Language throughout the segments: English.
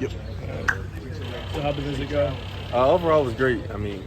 Yep. So how'd the visit go? Overall, it was great. I mean,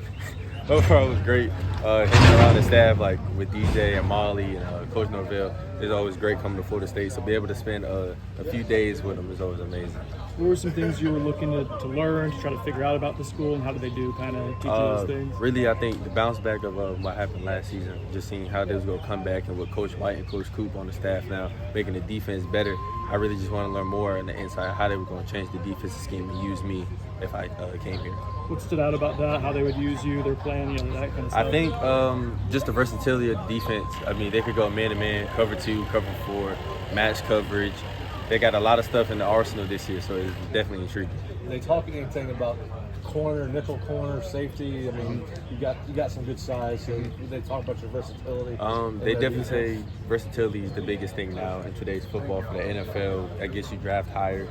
overall, it was great. Hanging around the staff, like with DJ and Molly and Coach Norvell, it's always great coming to Florida State. So be able to spend a few days with them is always amazing. What were some things you were looking to learn, to try to figure out about the school, and how did they do kind of teach you those things? Really, I think the bounce back of what happened last season, just seeing how they was going to come back, and with Coach White and Coach Coop on the staff now, making the defense better. I really just want to learn more on the inside, how they were going to change the defensive scheme and use me if I came here. What stood out about that, how they would use you, their plan, that kind of stuff? I think just the versatility of the defense. I mean, they could go man-to-man, cover 2, cover 4, match coverage. They got a lot of stuff in the arsenal this year, so it's definitely intriguing. They talk anything about corner, nickel corner, safety? I mean, you got some good size. So they talk about your versatility. They definitely say versatility is the biggest thing now in today's football for the NFL. I guess you draft higher,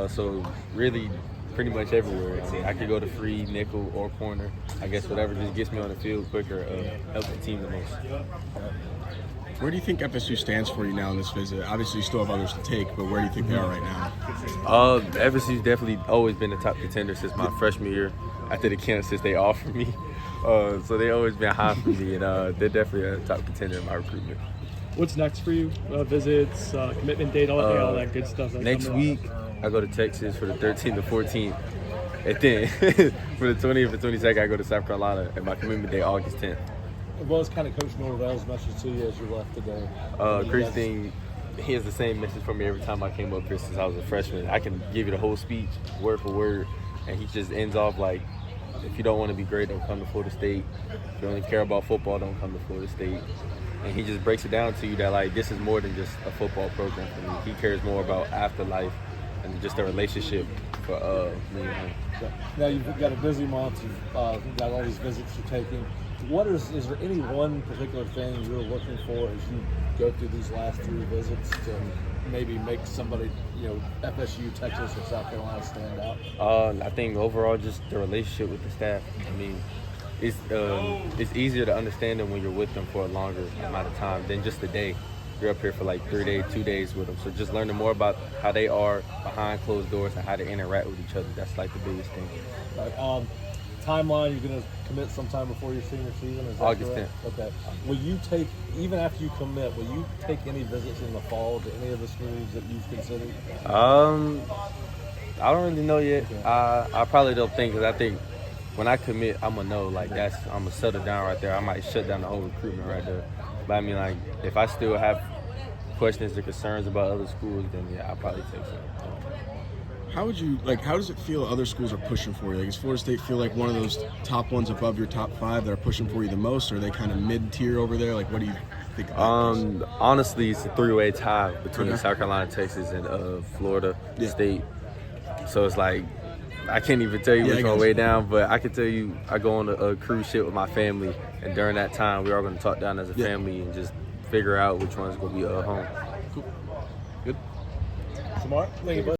so really pretty much everywhere. I mean, I could go to free, nickel, or corner. I guess whatever just gets me on the field quicker helps the team the most. Where do you think FSU stands for you now in this visit? Obviously, you still have others to take, but where do you think they are right now? FSU's definitely always been a top contender since my freshman year after the candidates they offered me. So they always been high for me, and they're definitely a top contender in my recruitment. What's next for you? Visits, commitment date, all that good stuff. Next week, I go to Texas for the 13th to 14th. And then for the 20th and 22nd, I go to South Carolina, and my commitment day August 10th. What was kind of Coach Norvell's message to you as you left today? Christine, he has the same message for me every time I came up here since I was a freshman. I can give you the whole speech, word for word, and he just ends off like, if you don't want to be great, don't come to Florida State. If you don't care about football, don't come to Florida State. And he just breaks it down to you that, like, this is more than just a football program for me. He cares more about afterlife and just a relationship for me and him. Now you've got a busy month. You've got all these visits you're taking. Is there any one particular thing you're looking for as you go through these last 3 visits to maybe make somebody, FSU, Texas, or South Carolina stand out? I think overall just the relationship with the staff. I mean, it's easier to understand them when you're with them for a longer amount of time than just a day. You're up here for like 3 days, 2 days with them. So just learning more about how they are behind closed doors and how they interact with each other. That's like the biggest thing. Right. Timeline, you're going to commit sometime before your senior season? Is that August correct? 10th. Okay. Will you take, even after you commit, will you take any visits in the fall to any of the schools that you've considered? I don't really know yet. Okay. I probably don't think, because I think when I commit, I'm going to know, like, I'm going to settle down right there. I might shut down the whole recruitment right there. But I mean, like, if I still have questions or concerns about other schools, then yeah, I'll probably take some. How does it feel other schools are pushing for you? Like, does Florida State feel like one of those top ones above your top 5 that are pushing for you the most, or are they kind of mid-tier over there? Like, what do you think about this? Honestly, it's a 3-way tie between South Carolina, Texas, and Florida State. So it's like, I can't even tell you which one way down, but I can tell you I go on a cruise ship with my family, and during that time, we are going to talk down as a family and just figure out which one's going to be home. Cool. Good. Samari, thank you, bud.